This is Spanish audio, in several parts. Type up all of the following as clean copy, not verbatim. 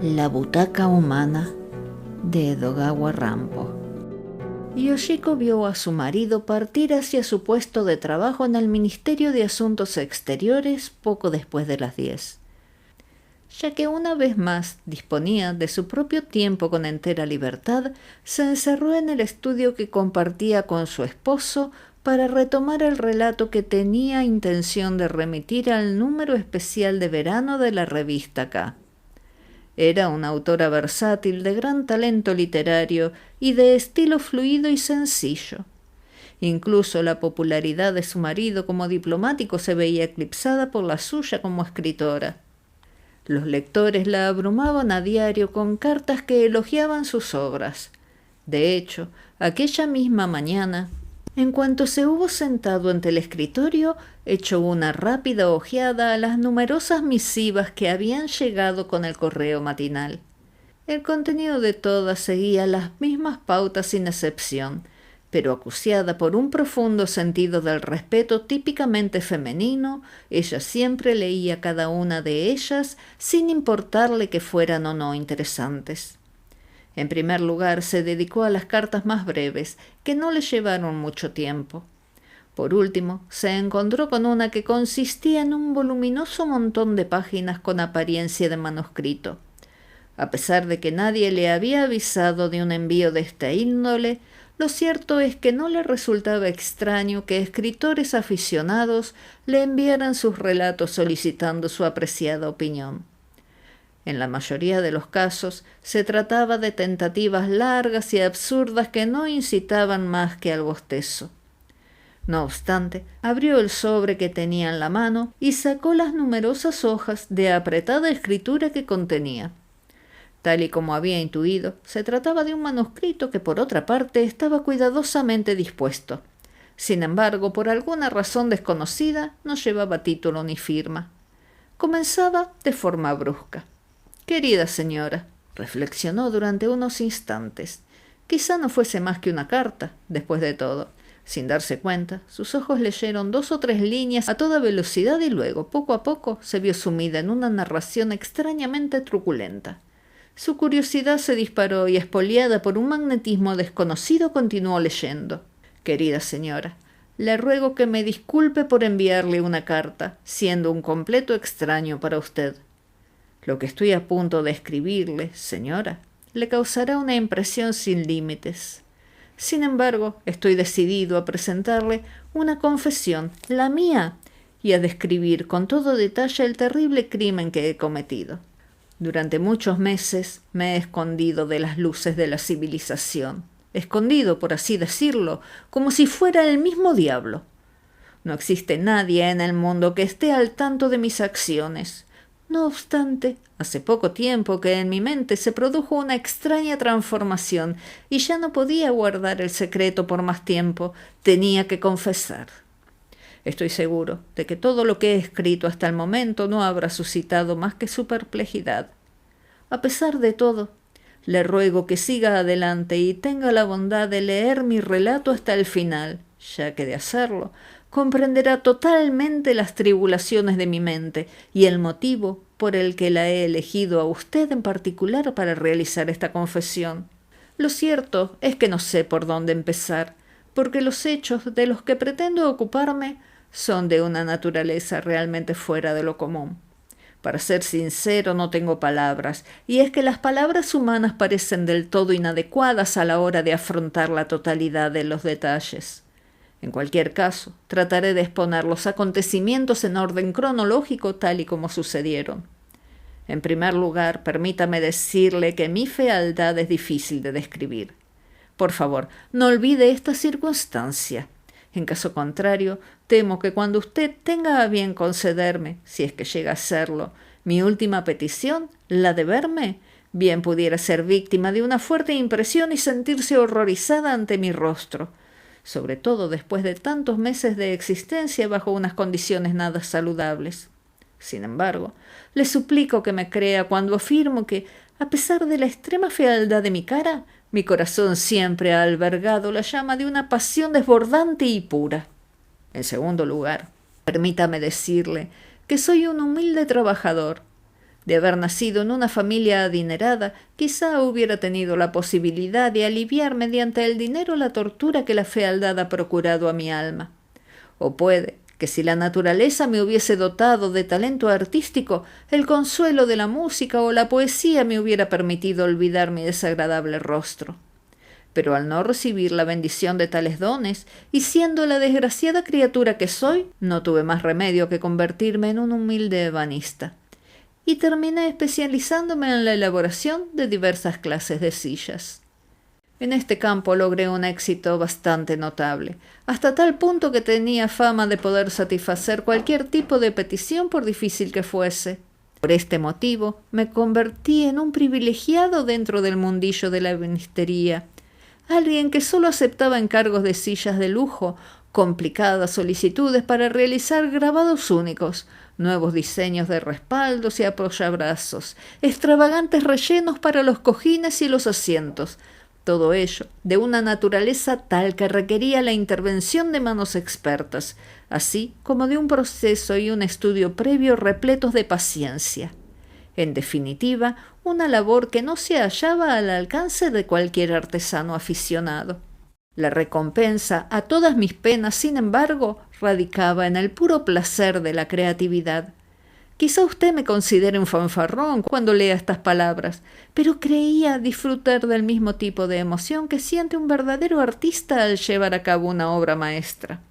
La butaca humana de Edogawa Rampo. Yoshiko vio a su marido partir hacia su puesto de trabajo en el Ministerio de Asuntos Exteriores poco después de las 10, ya que una vez más disponía de su propio tiempo con entera libertad. Se encerró en el estudio que compartía con su esposo para retomar el relato que tenía intención de remitir al número especial de verano de la revista K. Era una autora versátil, de gran talento literario y de estilo fluido y sencillo. Incluso la popularidad de su marido como diplomático se veía eclipsada por la suya como escritora. Los lectores la abrumaban a diario con cartas que elogiaban sus obras. De hecho, aquella misma mañana, en cuanto se hubo sentado ante el escritorio, echó una rápida ojeada a las numerosas misivas que habían llegado con el correo matinal. El contenido de todas seguía las mismas pautas sin excepción, pero acuciada por un profundo sentido del respeto típicamente femenino, ella siempre leía cada una de ellas sin importarle que fueran o no interesantes. En primer lugar, se dedicó a las cartas más breves, que no le llevaron mucho tiempo. Por último, se encontró con una que consistía en un voluminoso montón de páginas con apariencia de manuscrito. A pesar de que nadie le había avisado de un envío de esta índole, lo cierto es que no le resultaba extraño que escritores aficionados le enviaran sus relatos solicitando su apreciada opinión. En la mayoría de los casos se trataba de tentativas largas y absurdas que no incitaban más que al bostezo. No obstante, abrió el sobre que tenía en la mano y sacó las numerosas hojas de apretada escritura que contenía. Tal y como había intuido, se trataba de un manuscrito que, por otra parte, estaba cuidadosamente dispuesto. Sin embargo, por alguna razón desconocida, no llevaba título ni firma. Comenzaba de forma brusca. «Querida señora», reflexionó durante unos instantes. Quizá no fuese más que una carta, después de todo. Sin darse cuenta, sus ojos leyeron 2 o 3 líneas a toda velocidad y luego, poco a poco, se vio sumida en una narración extrañamente truculenta. Su curiosidad se disparó y, espoliada por un magnetismo desconocido, continuó leyendo. «Querida señora, le ruego que me disculpe por enviarle una carta, siendo un completo extraño para usted. Lo que estoy a punto de escribirle, señora, le causará una impresión sin límites. Sin embargo, estoy decidido a presentarle una confesión, la mía, y a describir con todo detalle el terrible crimen que he cometido. Durante muchos meses me he escondido de las luces de la civilización, escondido, por así decirlo, como si fuera el mismo diablo. No existe nadie en el mundo que esté al tanto de mis acciones. No obstante, hace poco tiempo que en mi mente se produjo una extraña transformación y ya no podía guardar el secreto por más tiempo. Tenía que confesar. Estoy seguro de que todo lo que he escrito hasta el momento no habrá suscitado más que su perplejidad. A pesar de todo, le ruego que siga adelante y tenga la bondad de leer mi relato hasta el final, ya que de hacerlo, comprenderá totalmente las tribulaciones de mi mente y el motivo por el que la he elegido a usted en particular para realizar esta confesión. Lo cierto es que no sé por dónde empezar, porque los hechos de los que pretendo ocuparme son de una naturaleza realmente fuera de lo común. Para ser sincero, no tengo palabras, y es que las palabras humanas parecen del todo inadecuadas a la hora de afrontar la totalidad de los detalles. En cualquier caso, trataré de exponer los acontecimientos en orden cronológico tal y como sucedieron. En primer lugar, permítame decirle que mi fealdad es difícil de describir. Por favor, no olvide esta circunstancia. En caso contrario, temo que cuando usted tenga a bien concederme, si es que llega a hacerlo, mi última petición, la de verme, bien pudiera ser víctima de una fuerte impresión y sentirse horrorizada ante mi rostro, sobre todo después de tantos meses de existencia bajo unas condiciones nada saludables. Sin embargo, le suplico que me crea cuando afirmo que, a pesar de la extrema fealdad de mi cara, mi corazón siempre ha albergado la llama de una pasión desbordante y pura. En segundo lugar, permítame decirle que soy un humilde trabajador. De haber nacido en una familia adinerada, quizá hubiera tenido la posibilidad de aliviar mediante el dinero la tortura que la fealdad ha procurado a mi alma. O puede que si la naturaleza me hubiese dotado de talento artístico, el consuelo de la música o la poesía me hubiera permitido olvidar mi desagradable rostro. Pero al no recibir la bendición de tales dones, y siendo la desgraciada criatura que soy, no tuve más remedio que convertirme en un humilde ebanista. Y terminé especializándome en la elaboración de diversas clases de sillas. En este campo logré un éxito bastante notable, hasta tal punto que tenía fama de poder satisfacer cualquier tipo de petición por difícil que fuese. Por este motivo me convertí en un privilegiado dentro del mundillo de la ebanistería, alguien que solo aceptaba encargos de sillas de lujo, complicadas solicitudes para realizar grabados únicos, nuevos diseños de respaldos y apoyabrazos, extravagantes rellenos para los cojines y los asientos, todo ello de una naturaleza tal que requería la intervención de manos expertas, así como de un proceso y un estudio previo repletos de paciencia. En definitiva, una labor que no se hallaba al alcance de cualquier artesano aficionado. La recompensa a todas mis penas, sin embargo, radicaba en el puro placer de la creatividad. Quizá usted me considere un fanfarrón cuando lea estas palabras, pero creía disfrutar del mismo tipo de emoción que siente un verdadero artista al llevar a cabo una obra maestra.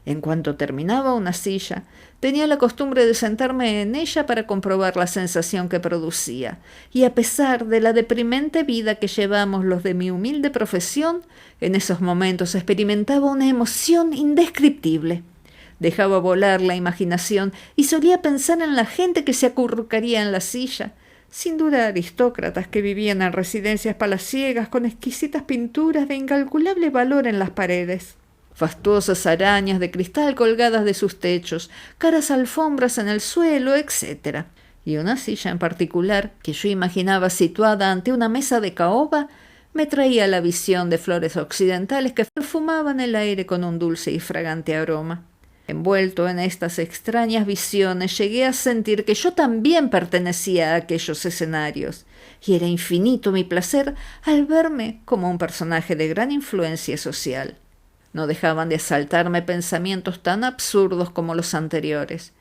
En cuanto terminaba una silla, tenía la costumbre de sentarme en ella para comprobar la sensación que producía, y a pesar de la deprimente vida que llevamos los de mi humilde profesión, en esos momentos experimentaba una emoción indescriptible. Dejaba volar la imaginación y solía pensar en la gente que se acurrucaría en la silla, sin duda aristócratas que vivían en residencias palaciegas con exquisitas pinturas de incalculable valor en las paredes. Fastuosas arañas de cristal colgadas de sus techos, caras alfombras en el suelo, etc. Y una silla en particular, que yo imaginaba situada ante una mesa de caoba, me traía la visión de flores occidentales que perfumaban el aire con un dulce y fragante aroma. Envuelto en estas extrañas visiones, llegué a sentir que yo también pertenecía a aquellos escenarios, y era infinito mi placer al verme como un personaje de gran influencia social. No dejaban de asaltarme pensamientos tan absurdos como los anteriores.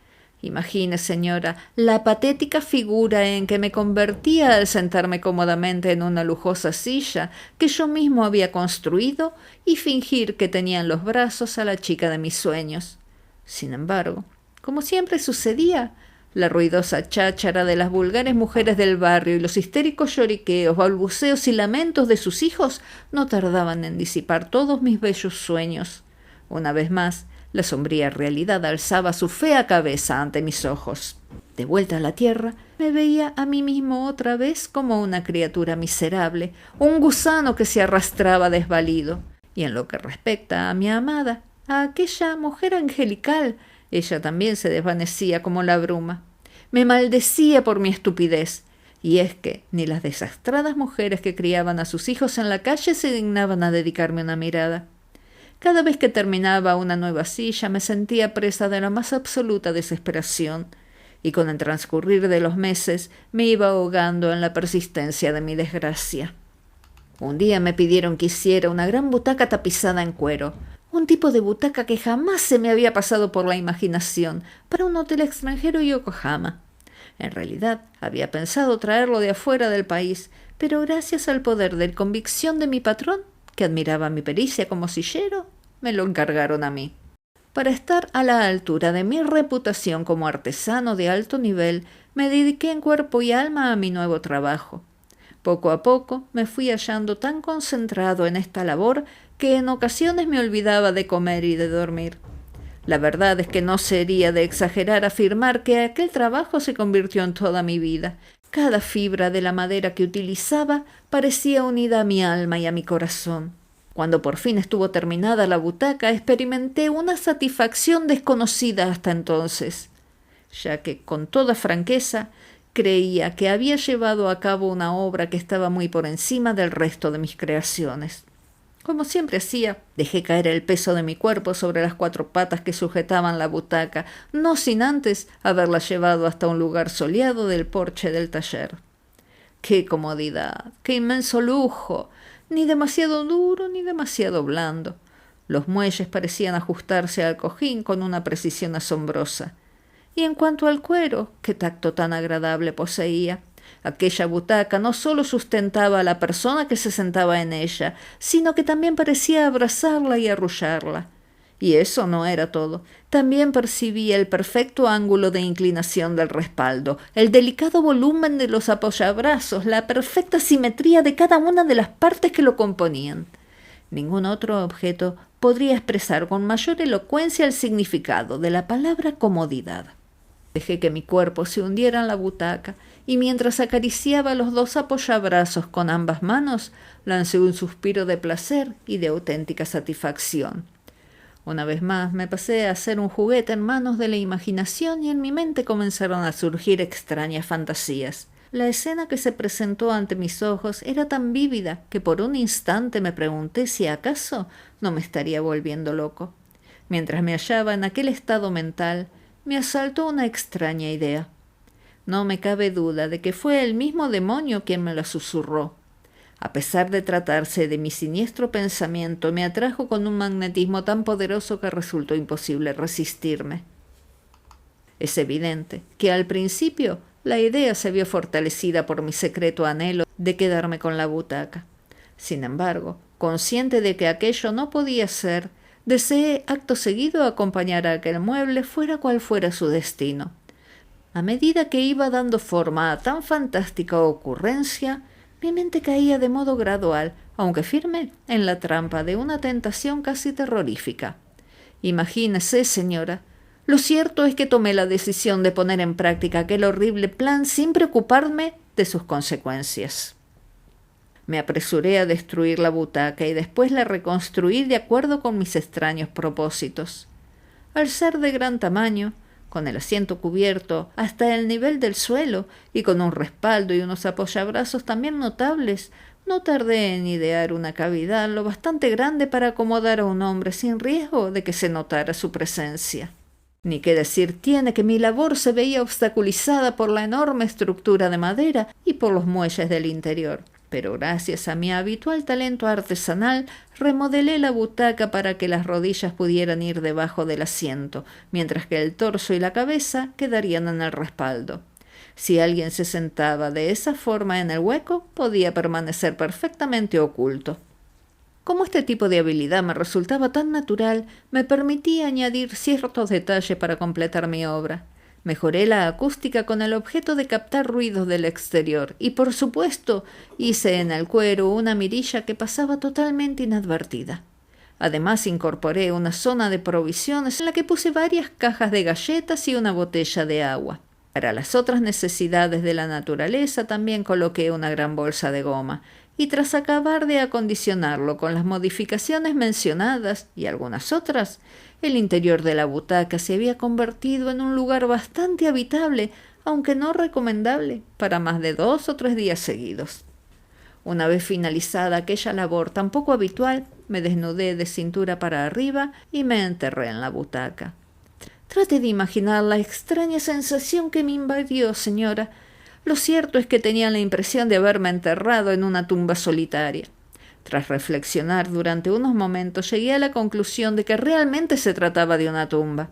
Imagine, señora, la patética figura en que me convertía al sentarme cómodamente en una lujosa silla que yo mismo había construido y fingir que tenía en los brazos a la chica de mis sueños. Sin embargo, como siempre sucedía, la ruidosa cháchara de las vulgares mujeres del barrio y los histéricos lloriqueos, balbuceos y lamentos de sus hijos no tardaban en disipar todos mis bellos sueños. Una vez más, la sombría realidad alzaba su fea cabeza ante mis ojos. De vuelta a la tierra, me veía a mí mismo otra vez como una criatura miserable, un gusano que se arrastraba desvalido. Y en lo que respecta a mi amada, a aquella mujer angelical, ella también se desvanecía como la bruma. Me maldecía por mi estupidez, y es que ni las desastradas mujeres que criaban a sus hijos en la calle se dignaban a dedicarme una mirada. Cada vez que terminaba una nueva silla me sentía presa de la más absoluta desesperación, y con el transcurrir de los meses me iba ahogando en la persistencia de mi desgracia. Un día me pidieron que hiciera una gran butaca tapizada en cuero, un tipo de butaca que jamás se me había pasado por la imaginación, para un hotel extranjero en Yokohama. En realidad, había pensado traerlo de afuera del país, pero gracias al poder de convicción de mi patrón, que admiraba mi pericia como sillero, me lo encargaron a mí. Para estar a la altura de mi reputación como artesano de alto nivel, me dediqué en cuerpo y alma a mi nuevo trabajo. Poco a poco me fui hallando tan concentrado en esta labor que en ocasiones me olvidaba de comer y de dormir. La verdad es que no sería de exagerar afirmar que aquel trabajo se convirtió en toda mi vida. Cada fibra de la madera que utilizaba parecía unida a mi alma y a mi corazón. Cuando por fin estuvo terminada la butaca, experimenté una satisfacción desconocida hasta entonces, ya que, con toda franqueza, creía que había llevado a cabo una obra que estaba muy por encima del resto de mis creaciones. Como siempre hacía, dejé caer el peso de mi cuerpo sobre las 4 patas que sujetaban la butaca, no sin antes haberla llevado hasta un lugar soleado del porche del taller. ¡Qué comodidad! ¡Qué inmenso lujo! Ni demasiado duro ni demasiado blando. Los muelles parecían ajustarse al cojín con una precisión asombrosa. Y en cuanto al cuero, qué tacto tan agradable poseía. Aquella butaca no solo sustentaba a la persona que se sentaba en ella, sino que también parecía abrazarla y arrullarla. Y eso no era todo. También percibía el perfecto ángulo de inclinación del respaldo, el delicado volumen de los apoyabrazos, la perfecta simetría de cada una de las partes que lo componían. Ningún otro objeto podría expresar con mayor elocuencia el significado de la palabra comodidad. Dejé que mi cuerpo se hundiera en la butaca y mientras acariciaba los 2 apoyabrazos con ambas manos, lancé un suspiro de placer y de auténtica satisfacción. Una vez más me pasé a ser un juguete en manos de la imaginación y en mi mente comenzaron a surgir extrañas fantasías. La escena que se presentó ante mis ojos era tan vívida que por un instante me pregunté si acaso no me estaría volviendo loco. Mientras me hallaba en aquel estado mental, me asaltó una extraña idea. No me cabe duda de que fue el mismo demonio quien me la susurró. A pesar de tratarse de mi siniestro pensamiento, me atrajo con un magnetismo tan poderoso que resultó imposible resistirme. Es evidente que al principio la idea se vio fortalecida por mi secreto anhelo de quedarme con la butaca. Sin embargo, consciente de que aquello no podía ser, deseé acto seguido acompañar a aquel mueble fuera cual fuera su destino. A medida que iba dando forma a tan fantástica ocurrencia, mi mente caía de modo gradual, aunque firme, en la trampa de una tentación casi terrorífica. Imagínese, señora, lo cierto es que tomé la decisión de poner en práctica aquel horrible plan sin preocuparme de sus consecuencias. Me apresuré a destruir la butaca y después la reconstruí de acuerdo con mis extraños propósitos. Al ser de gran tamaño, con el asiento cubierto hasta el nivel del suelo y con un respaldo y unos apoyabrazos también notables, no tardé en idear una cavidad lo bastante grande para acomodar a un hombre sin riesgo de que se notara su presencia. Ni qué decir tiene que mi labor se veía obstaculizada por la enorme estructura de madera y por los muelles del interior. Pero gracias a mi habitual talento artesanal, remodelé la butaca para que las rodillas pudieran ir debajo del asiento, mientras que el torso y la cabeza quedarían en el respaldo. Si alguien se sentaba de esa forma en el hueco, podía permanecer perfectamente oculto. Como este tipo de habilidad me resultaba tan natural, me permitía añadir ciertos detalles para completar mi obra. Mejoré la acústica con el objeto de captar ruidos del exterior y, por supuesto, hice en el cuero una mirilla que pasaba totalmente inadvertida. Además, incorporé una zona de provisiones en la que puse varias cajas de galletas y una botella de agua. Para las otras necesidades de la naturaleza también coloqué una gran bolsa de goma, y tras acabar de acondicionarlo con las modificaciones mencionadas y algunas otras, el interior de la butaca se había convertido en un lugar bastante habitable, aunque no recomendable, para más de 2 o 3 días seguidos. Una vez finalizada aquella labor tan poco habitual, me desnudé de cintura para arriba y me enterré en la butaca. Trate de imaginar la extraña sensación que me invadió, señora. Lo cierto es que tenía la impresión de haberme enterrado en una tumba solitaria. Tras reflexionar durante unos momentos, llegué a la conclusión de que realmente se trataba de una tumba.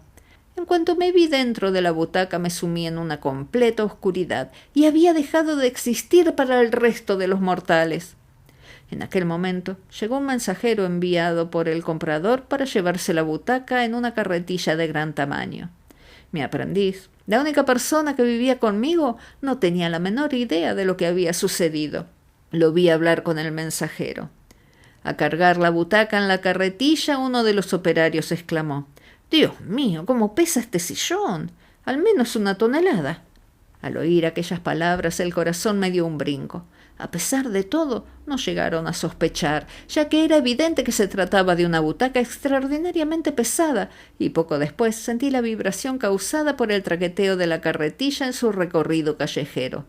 En cuanto me vi dentro de la butaca, me sumí en una completa oscuridad y había dejado de existir para el resto de los mortales. En aquel momento llegó un mensajero enviado por el comprador para llevarse la butaca en una carretilla de gran tamaño. Mi aprendiz, la única persona que vivía conmigo, no tenía la menor idea de lo que había sucedido. Lo vi hablar con el mensajero. A cargar la butaca en la carretilla, uno de los operarios exclamó: «Dios mío, cómo pesa este sillón, al menos 1 tonelada». Al oír aquellas palabras, el corazón me dio un brinco. A pesar de todo, no llegaron a sospechar, ya que era evidente que se trataba de una butaca extraordinariamente pesada, y poco después sentí la vibración causada por el traqueteo de la carretilla en su recorrido callejero.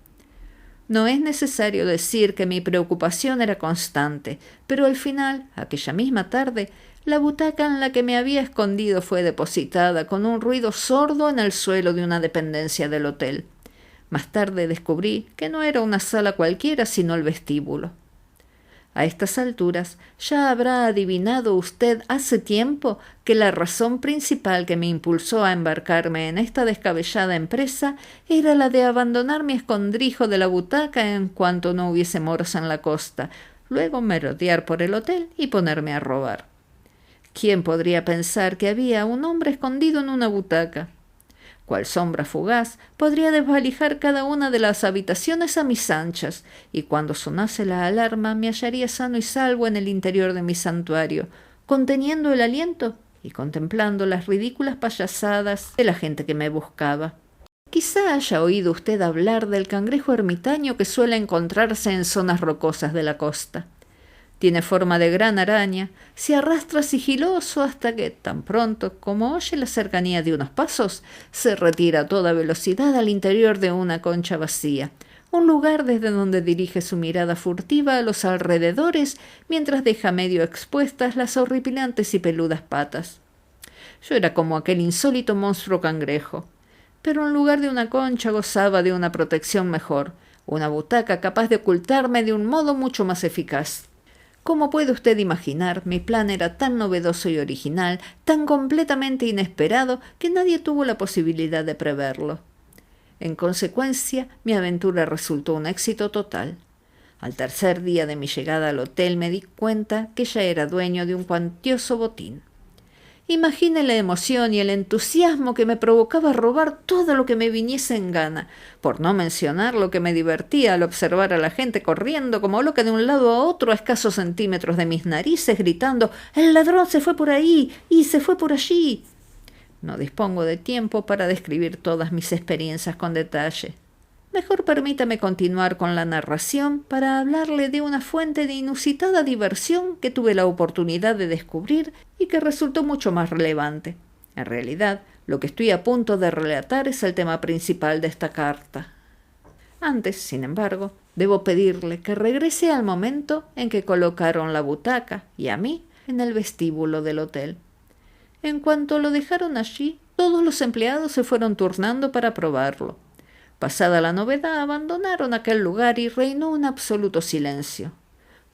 No es necesario decir que mi preocupación era constante, pero al final, aquella misma tarde, la butaca en la que me había escondido fue depositada con un ruido sordo en el suelo de una dependencia del hotel. Más tarde descubrí que no era una sala cualquiera, sino el vestíbulo. A estas alturas ya habrá adivinado usted hace tiempo que la razón principal que me impulsó a embarcarme en esta descabellada empresa era la de abandonar mi escondrijo de la butaca en cuanto no hubiese moros en la costa, luego merodear por el hotel y ponerme a robar. ¿Quién podría pensar que había un hombre escondido en una butaca? Cual sombra fugaz, podría desvalijar cada una de las habitaciones a mis anchas, y cuando sonase la alarma me hallaría sano y salvo en el interior de mi santuario, conteniendo el aliento y contemplando las ridículas payasadas de la gente que me buscaba. Quizá haya oído usted hablar del cangrejo ermitaño que suele encontrarse en zonas rocosas de la costa. Tiene forma de gran araña, se arrastra sigiloso hasta que, tan pronto como oye la cercanía de unos pasos, se retira a toda velocidad al interior de una concha vacía, un lugar desde donde dirige su mirada furtiva a los alrededores mientras deja medio expuestas las horripilantes y peludas patas. Yo era como aquel insólito monstruo cangrejo, pero en lugar de una concha gozaba de una protección mejor, una butaca capaz de ocultarme de un modo mucho más eficaz. Como puede usted imaginar, mi plan era tan novedoso y original, tan completamente inesperado, que nadie tuvo la posibilidad de preverlo. En consecuencia, mi aventura resultó un éxito total. Al tercer día de mi llegada al hotel me di cuenta que ya era dueño de un cuantioso botín. Imagine la emoción y el entusiasmo que me provocaba robar todo lo que me viniese en gana, por no mencionar lo que me divertía al observar a la gente corriendo como loca de un lado a otro a escasos centímetros de mis narices, gritando «¡El ladrón se fue por ahí! ¡Y se fue por allí!». No dispongo de tiempo para describir todas mis experiencias con detalle. Mejor permítame continuar con la narración para hablarle de una fuente de inusitada diversión que tuve la oportunidad de descubrir y que resultó mucho más relevante. En realidad, lo que estoy a punto de relatar es el tema principal de esta carta. Antes, sin embargo, debo pedirle que regrese al momento en que colocaron la butaca y a mí en el vestíbulo del hotel. En cuanto lo dejaron allí, todos los empleados se fueron turnando para probarlo. Pasada la novedad, abandonaron aquel lugar y reinó un absoluto silencio.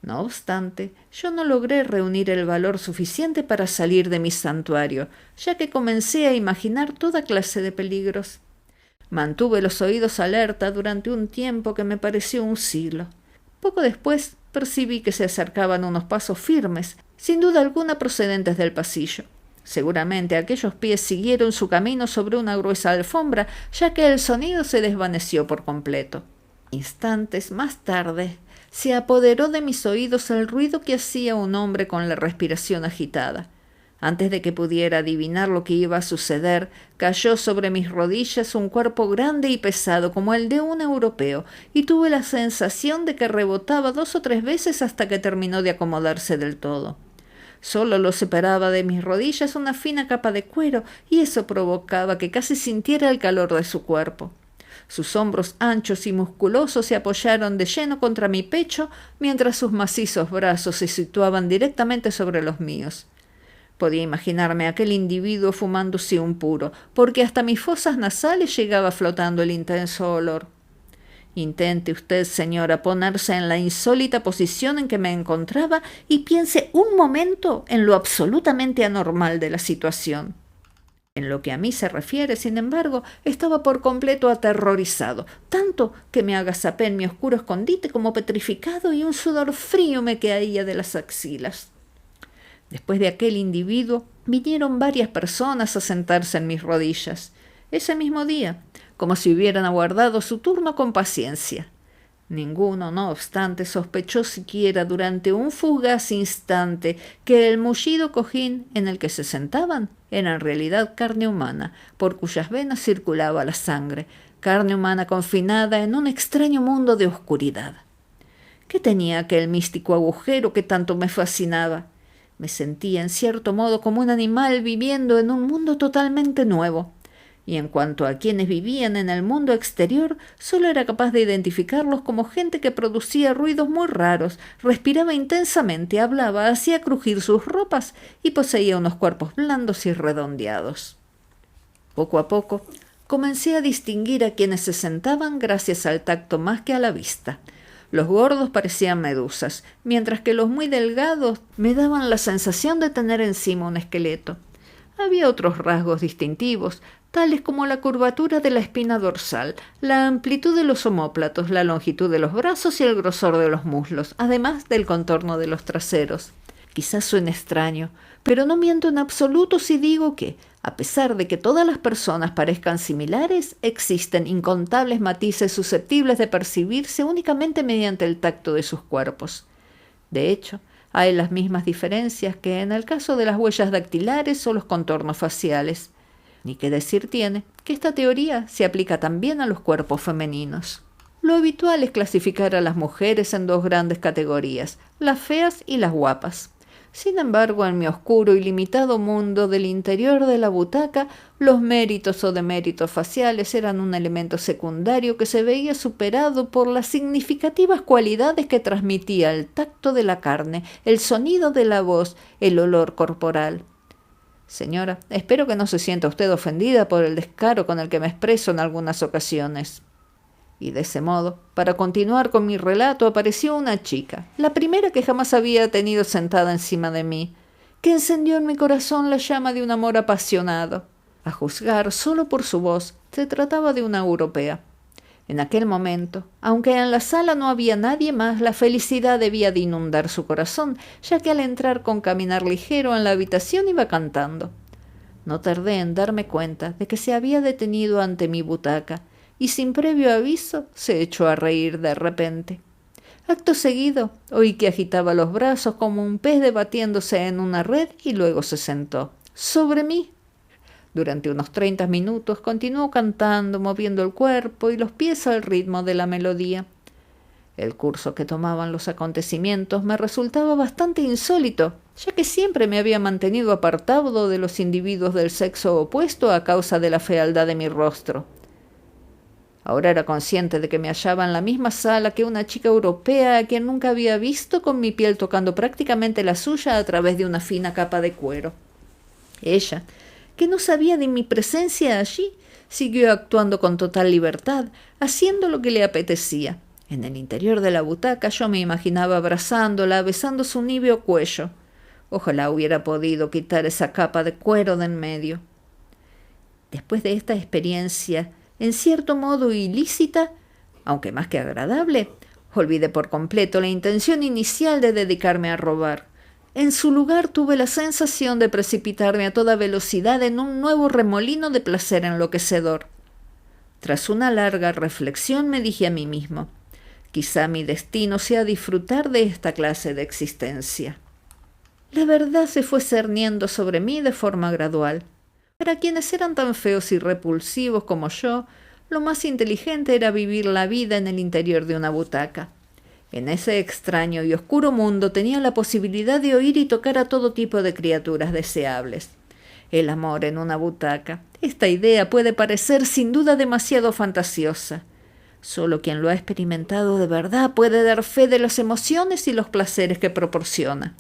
No obstante, yo no logré reunir el valor suficiente para salir de mi santuario, ya que comencé a imaginar toda clase de peligros. Mantuve los oídos alerta durante un tiempo que me pareció un siglo. Poco después percibí que se acercaban unos pasos firmes, sin duda alguna procedentes del pasillo. Seguramente aquellos pies siguieron su camino sobre una gruesa alfombra, ya que el sonido se desvaneció por completo. Instantes más tarde, se apoderó de mis oídos el ruido que hacía un hombre con la respiración agitada. Antes de que pudiera adivinar lo que iba a suceder, cayó sobre mis rodillas un cuerpo grande y pesado como el de un europeo, y tuve la sensación de que rebotaba 2 o 3 veces hasta que terminó de acomodarse del todo. Solo lo separaba de mis rodillas una fina capa de cuero, y eso provocaba que casi sintiera el calor de su cuerpo. Sus hombros anchos y musculosos se apoyaron de lleno contra mi pecho, mientras sus macizos brazos se situaban directamente sobre los míos. Podía imaginarme a aquel individuo fumándose un puro, porque hasta mis fosas nasales llegaba flotando el intenso olor. Intente usted, señora, ponerse en la insólita posición en que me encontraba y piense un momento en lo absolutamente anormal de la situación. En lo que a mí se refiere, sin embargo, estaba por completo aterrorizado, tanto que me agazapé en mi oscuro escondite como petrificado y un sudor frío me caía de las axilas. Después de aquel individuo, vinieron varias personas a sentarse en mis rodillas. Ese mismo día, como si hubieran aguardado su turno con paciencia. Ninguno, no obstante, sospechó siquiera durante un fugaz instante que el mullido cojín en el que se sentaban era en realidad carne humana, por cuyas venas circulaba la sangre, carne humana confinada en un extraño mundo de oscuridad. ¿Qué tenía aquel místico agujero que tanto me fascinaba? Me sentía, en cierto modo, como un animal viviendo en un mundo totalmente nuevo. y en cuanto a quienes vivían en el mundo exterior, solo era capaz de identificarlos como gente que producía ruidos muy raros, respiraba intensamente, hablaba, hacía crujir sus ropas y poseía unos cuerpos blandos y redondeados. Poco a poco, comencé a distinguir a quienes se sentaban gracias al tacto más que a la vista. Los gordos parecían medusas, mientras que los muy delgados me daban la sensación de tener encima un esqueleto. Había otros rasgos distintivos, tales como la curvatura de la espina dorsal, la amplitud de los omóplatos, la longitud de los brazos y el grosor de los muslos, además del contorno de los traseros. Quizás suene extraño, pero no miento en absoluto si digo que, a pesar de que todas las personas parezcan similares, existen incontables matices susceptibles de percibirse únicamente mediante el tacto de sus cuerpos. De hecho, hay las mismas diferencias que en el caso de las huellas dactilares o los contornos faciales. Ni qué decir tiene que esta teoría se aplica también a los cuerpos femeninos. Lo habitual es clasificar a las mujeres en dos grandes categorías, las feas y las guapas. Sin embargo, en mi oscuro y limitado mundo del interior de la butaca, los méritos o deméritos faciales eran un elemento secundario que se veía superado por las significativas cualidades que transmitía el tacto de la carne, el sonido de la voz, el olor corporal. Señora, espero que no se sienta usted ofendida por el descaro con el que me expreso en algunas ocasiones. Y de ese modo, para continuar con mi relato, apareció una chica, la primera que jamás había tenido sentada encima de mí, que encendió en mi corazón la llama de un amor apasionado. A juzgar solo por su voz, se trataba de una europea. En aquel momento, aunque en la sala no había nadie más, la felicidad debía de inundar su corazón, ya que al entrar con caminar ligero en la habitación iba cantando. No tardé en darme cuenta de que se había detenido ante mi butaca, y sin previo aviso se echó a reír de repente. Acto seguido, oí que agitaba los brazos como un pez debatiéndose en una red y luego se sentó sobre mí. Durante unos 30 minutos continuó cantando, moviendo el cuerpo y los pies al ritmo de la melodía. El curso que tomaban los acontecimientos me resultaba bastante insólito, ya que siempre me había mantenido apartado de los individuos del sexo opuesto a causa de la fealdad de mi rostro. Ahora era consciente de que me hallaba en la misma sala que una chica europea a quien nunca había visto, con mi piel tocando prácticamente la suya a través de una fina capa de cuero. Ella, que no sabía de mi presencia allí, siguió actuando con total libertad, haciendo lo que le apetecía. En el interior de la butaca yo me imaginaba abrazándola, besando su níveo cuello. Ojalá hubiera podido quitar esa capa de cuero de en medio. Después de esta experiencia, en cierto modo ilícita, aunque más que agradable, olvidé por completo la intención inicial de dedicarme a robar. En su lugar tuve la sensación de precipitarme a toda velocidad en un nuevo remolino de placer enloquecedor. Tras una larga reflexión me dije a mí mismo, quizá mi destino sea disfrutar de esta clase de existencia. La verdad se fue cerniendo sobre mí de forma gradual. Para quienes eran tan feos y repulsivos como yo, lo más inteligente era vivir la vida en el interior de una butaca. En ese extraño y oscuro mundo tenía la posibilidad de oír y tocar a todo tipo de criaturas deseables. El amor en una butaca. Esta idea puede parecer sin duda demasiado fantasiosa. Solo quien lo ha experimentado de verdad puede dar fe de las emociones y los placeres que proporciona.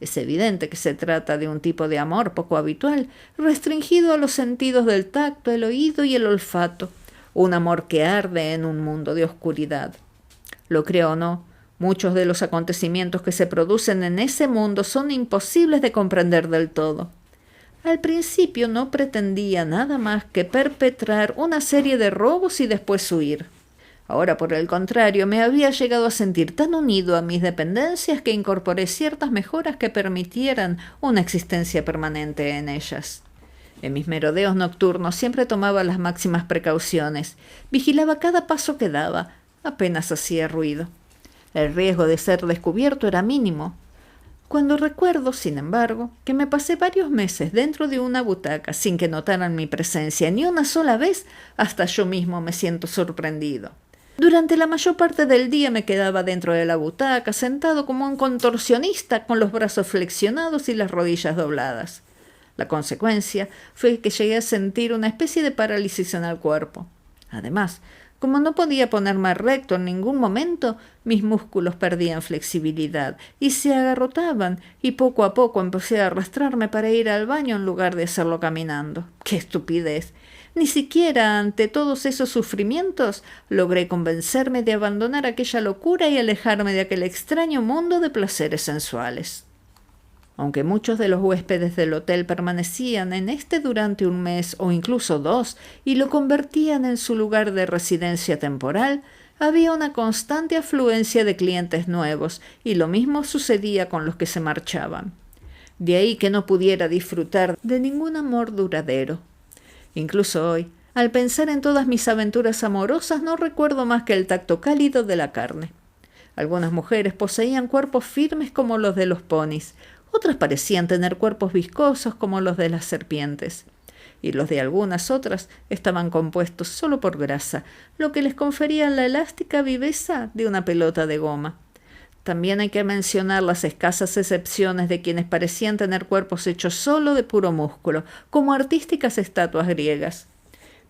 Es evidente que se trata de un tipo de amor poco habitual, restringido a los sentidos del tacto, el oído y el olfato, un amor que arde en un mundo de oscuridad. Lo creo o no, muchos de los acontecimientos que se producen en ese mundo son imposibles de comprender del todo. Al principio no pretendía nada más que perpetrar una serie de robos y después huir. Ahora, por el contrario, me había llegado a sentir tan unido a mis dependencias que incorporé ciertas mejoras que permitieran una existencia permanente en ellas. En mis merodeos nocturnos siempre tomaba las máximas precauciones, vigilaba cada paso que daba, apenas hacía ruido. El riesgo de ser descubierto era mínimo. Cuando recuerdo, sin embargo, que me pasé varios meses dentro de una butaca sin que notaran mi presencia ni una sola vez, hasta yo mismo me siento sorprendido. Durante la mayor parte del día me quedaba dentro de la butaca, sentado como un contorsionista con los brazos flexionados y las rodillas dobladas. La consecuencia fue que llegué a sentir una especie de parálisis en el cuerpo. Además, como no podía ponerme recto en ningún momento, mis músculos perdían flexibilidad y se agarrotaban, y poco a poco empecé a arrastrarme para ir al baño en lugar de hacerlo caminando. ¡Qué estupidez! Ni siquiera ante todos esos sufrimientos logré convencerme de abandonar aquella locura y alejarme de aquel extraño mundo de placeres sensuales. Aunque muchos de los huéspedes del hotel permanecían en este durante un mes o incluso 2 y lo convertían en su lugar de residencia temporal, había una constante afluencia de clientes nuevos y lo mismo sucedía con los que se marchaban. De ahí que no pudiera disfrutar de ningún amor duradero. Incluso hoy, al pensar en todas mis aventuras amorosas, no recuerdo más que el tacto cálido de la carne. Algunas mujeres poseían cuerpos firmes como los de los ponis, otras parecían tener cuerpos viscosos como los de las serpientes, y los de algunas otras estaban compuestos solo por grasa, lo que les confería la elástica viveza de una pelota de goma. También hay que mencionar las escasas excepciones de quienes parecían tener cuerpos hechos solo de puro músculo, como artísticas estatuas griegas.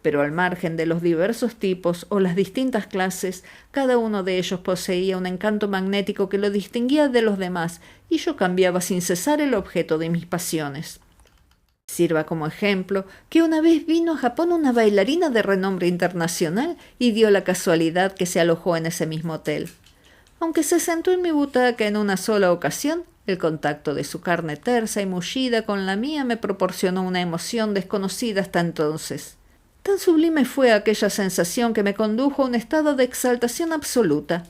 Pero al margen de los diversos tipos o las distintas clases, cada uno de ellos poseía un encanto magnético que lo distinguía de los demás, y yo cambiaba sin cesar el objeto de mis pasiones. Sirva como ejemplo que una vez vino a Japón una bailarina de renombre internacional y dio la casualidad que se alojó en ese mismo hotel. Aunque se sentó en mi butaca en una sola ocasión, el contacto de su carne tersa y mullida con la mía me proporcionó una emoción desconocida hasta entonces. Tan sublime fue aquella sensación que me condujo a un estado de exaltación absoluta.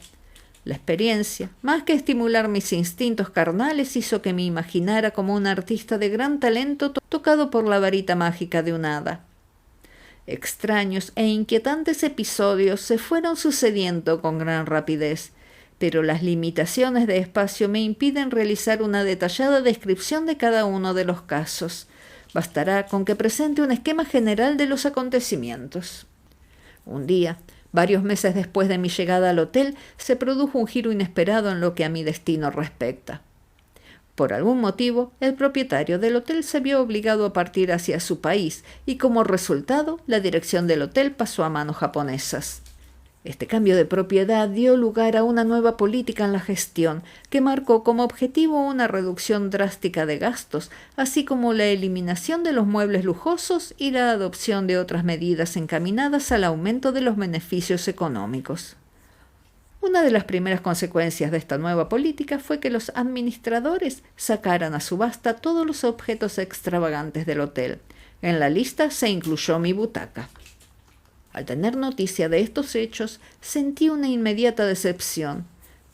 La experiencia, más que estimular mis instintos carnales, hizo que me imaginara como un artista de gran talento tocado por la varita mágica de un hada. Extraños e inquietantes episodios se fueron sucediendo con gran rapidez, pero las limitaciones de espacio me impiden realizar una detallada descripción de cada uno de los casos. Bastará con que presente un esquema general de los acontecimientos. Un día, varios meses después de mi llegada al hotel, se produjo un giro inesperado en lo que a mi destino respecta. Por algún motivo, el propietario del hotel se vio obligado a partir hacia su país y como resultado, la dirección del hotel pasó a manos japonesas. Este cambio de propiedad dio lugar a una nueva política en la gestión, que marcó como objetivo una reducción drástica de gastos, así como la eliminación de los muebles lujosos y la adopción de otras medidas encaminadas al aumento de los beneficios económicos. Una de las primeras consecuencias de esta nueva política fue que los administradores sacaran a subasta todos los objetos extravagantes del hotel. En la lista se incluyó mi butaca. Al tener noticia de estos hechos, sentí una inmediata decepción,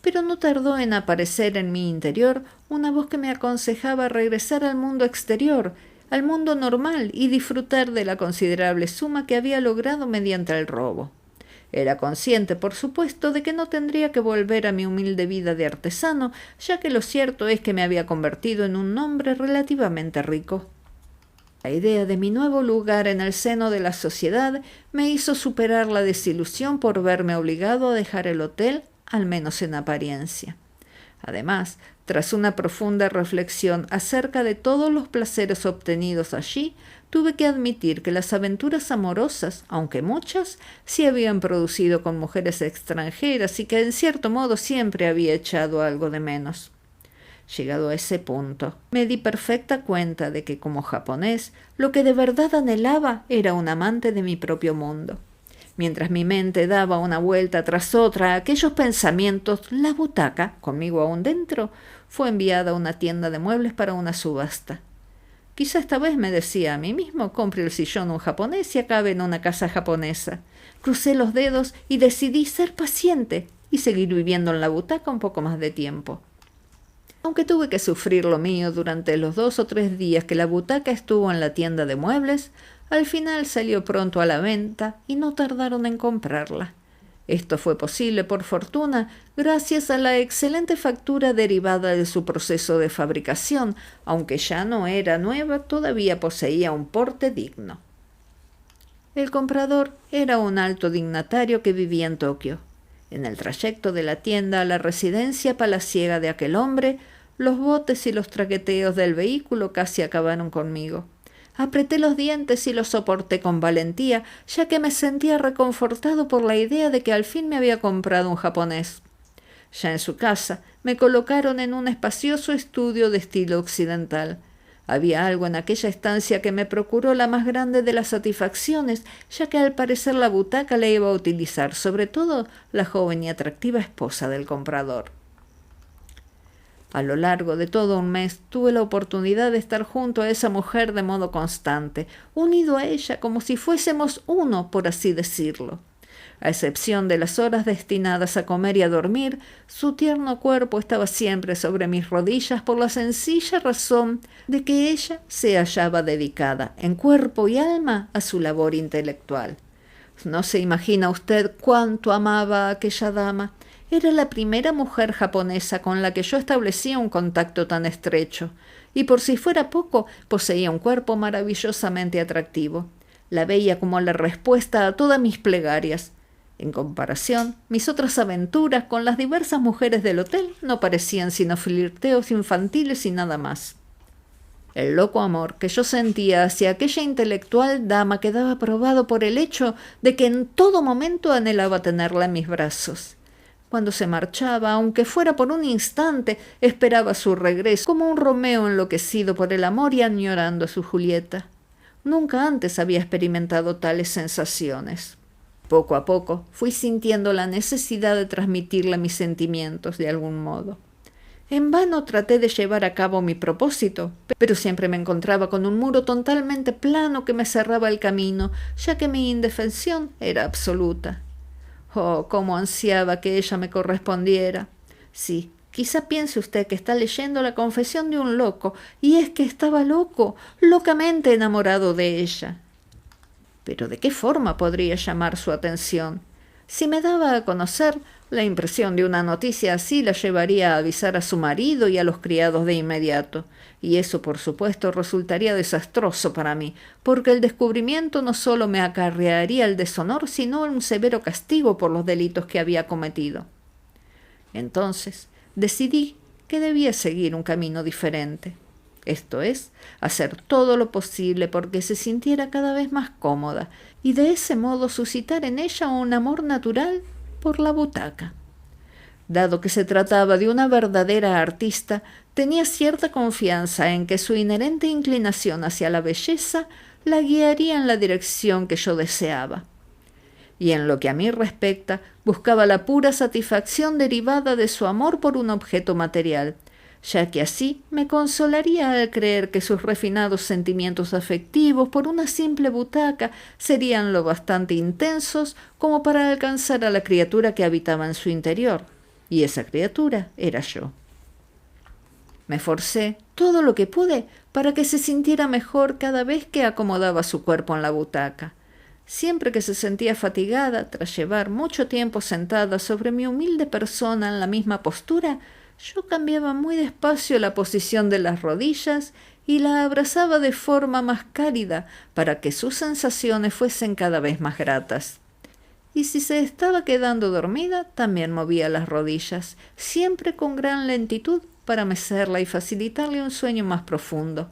pero no tardó en aparecer en mi interior una voz que me aconsejaba regresar al mundo exterior, al mundo normal, y disfrutar de la considerable suma que había logrado mediante el robo. Era consciente, por supuesto, de que no tendría que volver a mi humilde vida de artesano, ya que lo cierto es que me había convertido en un hombre relativamente rico. La idea de mi nuevo lugar en el seno de la sociedad me hizo superar la desilusión por verme obligado a dejar el hotel, al menos en apariencia. Además, tras una profunda reflexión acerca de todos los placeres obtenidos allí, tuve que admitir que las aventuras amorosas, aunque muchas, sí habían producido con mujeres extranjeras y que en cierto modo siempre había echado algo de menos. Llegado a ese punto, me di perfecta cuenta de que como japonés, lo que de verdad anhelaba era un amante de mi propio mundo. Mientras mi mente daba una vuelta tras otra a aquellos pensamientos, la butaca, conmigo aún dentro, fue enviada a una tienda de muebles para una subasta. Quizá esta vez, me decía a mí mismo, compre el sillón un japonés y acabe en una casa japonesa. Crucé los dedos y decidí ser paciente y seguir viviendo en la butaca un poco más de tiempo. Aunque tuve que sufrir lo mío durante los 2 o 3 días que la butaca estuvo en la tienda de muebles, al final salió pronto a la venta y no tardaron en comprarla. Esto fue posible, por fortuna, gracias a la excelente factura derivada de su proceso de fabricación, aunque ya no era nueva, todavía poseía un porte digno. El comprador era un alto dignatario que vivía en Tokio. En el trayecto de la tienda a la residencia palaciega de aquel hombre, los botes y los traqueteos del vehículo casi acabaron conmigo. Apreté los dientes y lo soporté con valentía, ya que me sentía reconfortado por la idea de que al fin me había comprado un japonés. Ya en su casa, me colocaron en un espacioso estudio de estilo occidental. Había algo en aquella estancia que me procuró la más grande de las satisfacciones, ya que al parecer la butaca la iba a utilizar, sobre todo la joven y atractiva esposa del comprador. A lo largo de todo un mes tuve la oportunidad de estar junto a esa mujer de modo constante, unido a ella como si fuésemos uno, por así decirlo. A excepción de las horas destinadas a comer y a dormir, su tierno cuerpo estaba siempre sobre mis rodillas por la sencilla razón de que ella se hallaba dedicada, en cuerpo y alma, a su labor intelectual. No se imagina usted cuánto amaba a aquella dama. Era la primera mujer japonesa con la que yo establecía un contacto tan estrecho, y por si fuera poco, poseía un cuerpo maravillosamente atractivo. La veía como la respuesta a todas mis plegarias. En comparación, mis otras aventuras con las diversas mujeres del hotel no parecían sino flirteos infantiles y nada más. El loco amor que yo sentía hacia aquella intelectual dama quedaba probado por el hecho de que en todo momento anhelaba tenerla en mis brazos. Cuando se marchaba, aunque fuera por un instante, esperaba su regreso, como un Romeo enloquecido por el amor y añorando a su Julieta. Nunca antes había experimentado tales sensaciones. Poco a poco fui sintiendo la necesidad de transmitirle mis sentimientos de algún modo. En vano traté de llevar a cabo mi propósito, pero siempre me encontraba con un muro totalmente plano que me cerraba el camino, ya que mi indefensión era absoluta. Oh, cómo ansiaba que ella me correspondiera. Sí, quizá piense usted que está leyendo la confesión de un loco, y es que estaba loco, locamente enamorado de ella. Pero ¿de qué forma podría llamar su atención? Si me daba a conocer, la impresión de una noticia así la llevaría a avisar a su marido y a los criados de inmediato, y eso por supuesto resultaría desastroso para mí, porque el descubrimiento no solo me acarrearía el deshonor, sino un severo castigo por los delitos que había cometido. Entonces decidí que debía seguir un camino diferente. Esto es, hacer todo lo posible porque se sintiera cada vez más cómoda y de ese modo suscitar en ella un amor natural por la butaca. Dado que se trataba de una verdadera artista, tenía cierta confianza en que su inherente inclinación hacia la belleza la guiaría en la dirección que yo deseaba. Y en lo que a mí respecta, buscaba la pura satisfacción derivada de su amor por un objeto material, ya que así me consolaría al creer que sus refinados sentimientos afectivos por una simple butaca serían lo bastante intensos como para alcanzar a la criatura que habitaba en su interior, y esa criatura era yo. Me forcé todo lo que pude para que se sintiera mejor cada vez que acomodaba su cuerpo en la butaca. Siempre que se sentía fatigada tras llevar mucho tiempo sentada sobre mi humilde persona en la misma postura, yo cambiaba muy despacio la posición de las rodillas y la abrazaba de forma más cálida para que sus sensaciones fuesen cada vez más gratas. Y si se estaba quedando dormida, también movía las rodillas, siempre con gran lentitud para mecerla y facilitarle un sueño más profundo.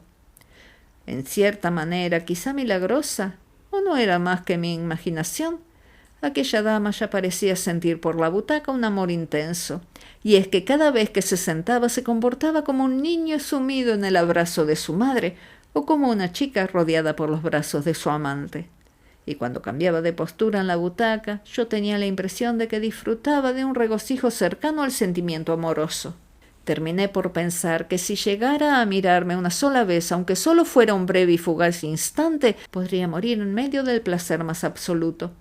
En cierta manera, quizá milagrosa, o no era más que mi imaginación, aquella dama ya parecía sentir por la butaca un amor intenso, y es que cada vez que se sentaba se comportaba como un niño sumido en el abrazo de su madre, o como una chica rodeada por los brazos de su amante. Y cuando cambiaba de postura en la butaca, yo tenía la impresión de que disfrutaba de un regocijo cercano al sentimiento amoroso. Terminé por pensar que si llegara a mirarme una sola vez, aunque solo fuera un breve y fugaz instante, podría morir en medio del placer más absoluto.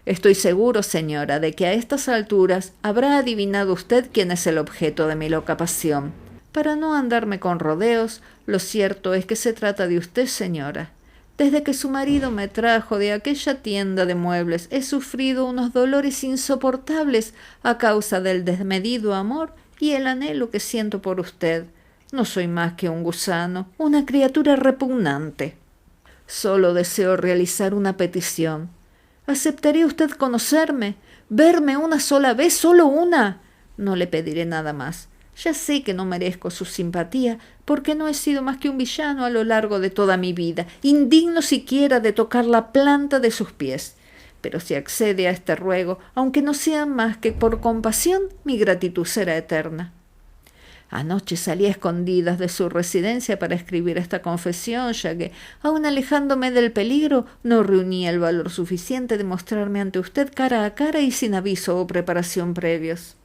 Estoy seguro, señora, de que a estas alturas habrá adivinado usted quién es el objeto de mi loca pasión. Para no andarme con rodeos, lo cierto es que se trata de usted, señora. Desde que su marido me trajo de aquella tienda de muebles, he sufrido unos dolores insoportables a causa del desmedido amor y el anhelo que siento por usted. No soy más que un gusano, una criatura repugnante. Solo deseo realizar una petición. ¿Aceptaría usted conocerme? ¿Verme una sola vez? ¿Solo una? No le pediré nada más. Ya sé que no merezco su simpatía, porque no he sido más que un villano a lo largo de toda mi vida, indigno siquiera de tocar la planta de sus pies. Pero si accede a este ruego, aunque no sea más que por compasión, mi gratitud será eterna. Anoche salí a escondidas de su residencia para escribir esta confesión, ya que, aun alejándome del peligro, no reunía el valor suficiente de mostrarme ante usted cara a cara y sin aviso o preparación previos.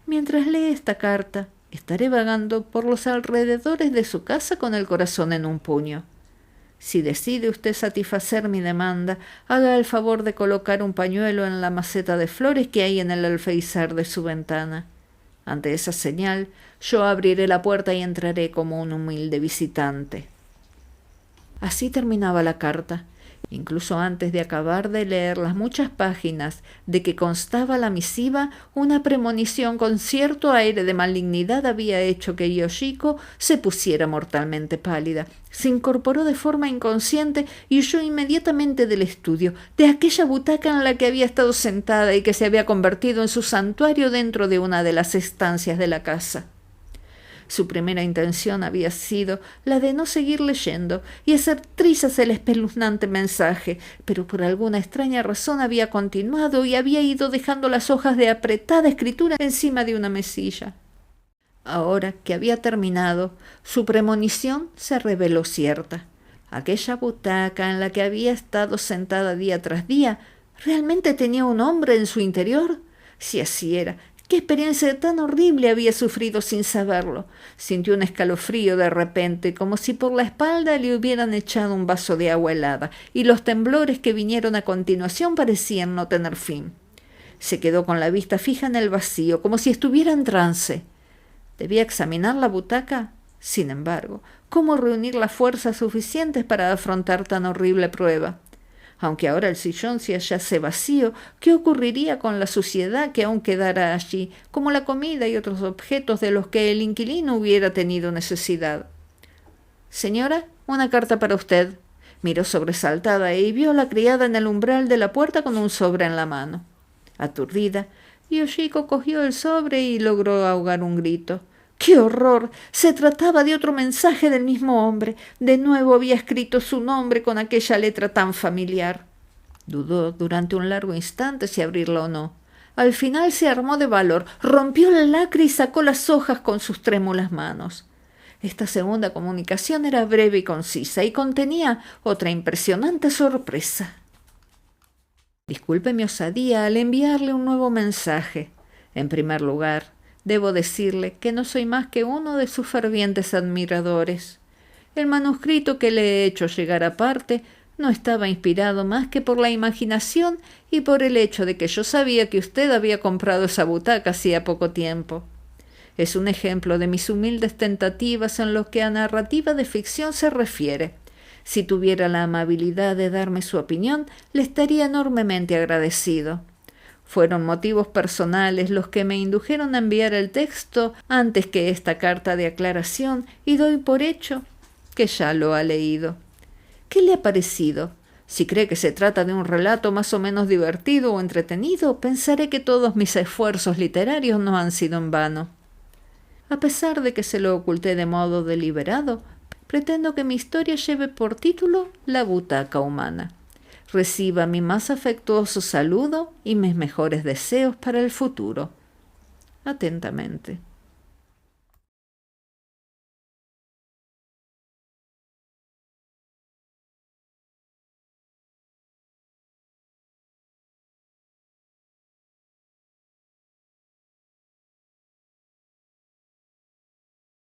Mientras lee esta carta, estaré vagando por los alrededores de su casa con el corazón en un puño. Si decide usted satisfacer mi demanda, haga el favor de colocar un pañuelo en la maceta de flores que hay en el alféizar de su ventana. Ante esa señal, yo abriré la puerta y entraré como un humilde visitante. Así terminaba la carta. Incluso antes de acabar de leer las muchas páginas de que constaba la misiva, una premonición con cierto aire de malignidad había hecho que Yoshiko se pusiera mortalmente pálida. Se incorporó de forma inconsciente y huyó inmediatamente del estudio, de aquella butaca en la que había estado sentada y que se había convertido en su santuario dentro de una de las estancias de la casa. Su primera intención había sido la de no seguir leyendo y hacer trizas el espeluznante mensaje, pero por alguna extraña razón había continuado y había ido dejando las hojas de apretada escritura encima de una mesilla. Ahora que había terminado, su premonición se reveló cierta. Aquella butaca en la que había estado sentada día tras día, ¿realmente tenía un hombre en su interior? Si así era, ¿qué experiencia tan horrible había sufrido sin saberlo? Sintió un escalofrío de repente, como si por la espalda le hubieran echado un vaso de agua helada, y los temblores que vinieron a continuación parecían no tener fin. Se quedó con la vista fija en el vacío, como si estuviera en trance. ¿Debía examinar la butaca? Sin embargo, ¿cómo reunir las fuerzas suficientes para afrontar tan horrible prueba? Aunque ahora el sillón se hallase vacío, ¿qué ocurriría con la suciedad que aún quedara allí, como la comida y otros objetos de los que el inquilino hubiera tenido necesidad? «Señora, una carta para usted». Miró sobresaltada y vio a la criada en el umbral de la puerta con un sobre en la mano. Aturdida, Yoshiko cogió el sobre y logró ahogar un grito. ¡Qué horror! Se trataba de otro mensaje del mismo hombre. De nuevo había escrito su nombre con aquella letra tan familiar. Dudó durante un largo instante si abrirla o no. Al final se armó de valor, rompió la lacra y sacó las hojas con sus trémulas manos. Esta segunda comunicación era breve y concisa y contenía otra impresionante sorpresa. Disculpe mi osadía al enviarle un nuevo mensaje. En primer lugar, debo decirle que no soy más que uno de sus fervientes admiradores. El manuscrito que le he hecho llegar aparte no estaba inspirado más que por la imaginación y por el hecho de que yo sabía que usted había comprado esa butaca hacía poco tiempo. Es un ejemplo de mis humildes tentativas en lo que a narrativa de ficción se refiere. Si tuviera la amabilidad de darme su opinión, le estaría enormemente agradecido. Fueron motivos personales los que me indujeron a enviar el texto antes que esta carta de aclaración y doy por hecho que ya lo ha leído. ¿Qué le ha parecido? Si cree que se trata de un relato más o menos divertido o entretenido, pensaré que todos mis esfuerzos literarios no han sido en vano. A pesar de que se lo oculté de modo deliberado, pretendo que mi historia lleve por título La butaca humana. Reciba mi más afectuoso saludo y mis mejores deseos para el futuro. Atentamente.